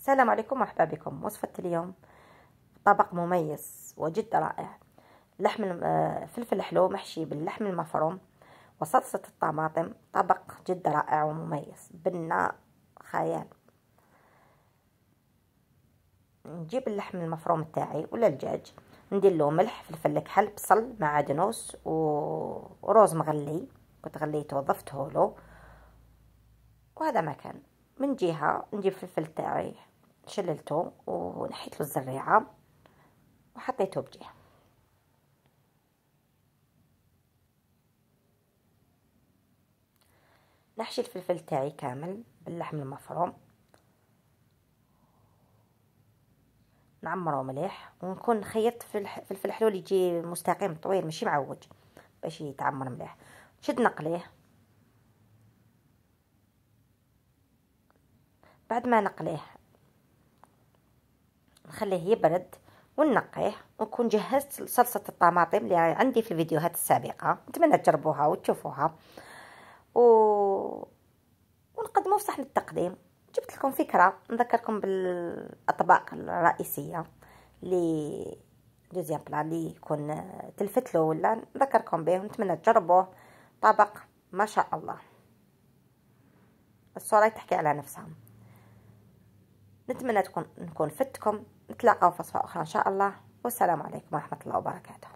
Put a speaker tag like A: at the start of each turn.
A: السلام عليكم، مرحبا بكم. وصفة اليوم طبق مميز وجد رائع. فلفل حلو محشي باللحم المفروم وصلصة الطماطم. طبق جد رائع ومميز، بنا خيال. نجيب اللحم المفروم تاعي ولا الدجاج، ندير له ملح، فلفل كحل، بصل، معدنوس وروز مغلي كنت غليته وضفته له. وهذا ما كان. من جهة نجيب فلفل تاعي شللته ونحيت له الزريعة وحطيته بجهة. نحشي الفلفل تاعي كامل باللحم المفروم، نعمره مليح، ونكون خيطت فلفل الحلو اللي يجي مستقيم طويل ماشي معوج باش يتعمر مليح. نشد نقليه. بعد ما نقليه نخليه يبرد وننقيه، ونكون جهزت صلصة الطماطم اللي عندي في الفيديوهات السابقة. نتمنى تجربوها وتشوفوها ونقدمه في صحن التقديم. جبت لكم فكرة نذكركم بالأطباق الرئيسية اللي دوزيام بلا اللي يكون تلفت له ولا نذكركم به، ونتمنى تجربوه. طبق ما شاء الله، الصورة تحكي على نفسها. نتمنى نكون فتكم. نتلاقاو في وصفة أخرى إن شاء الله، والسلام عليكم ورحمة الله وبركاته.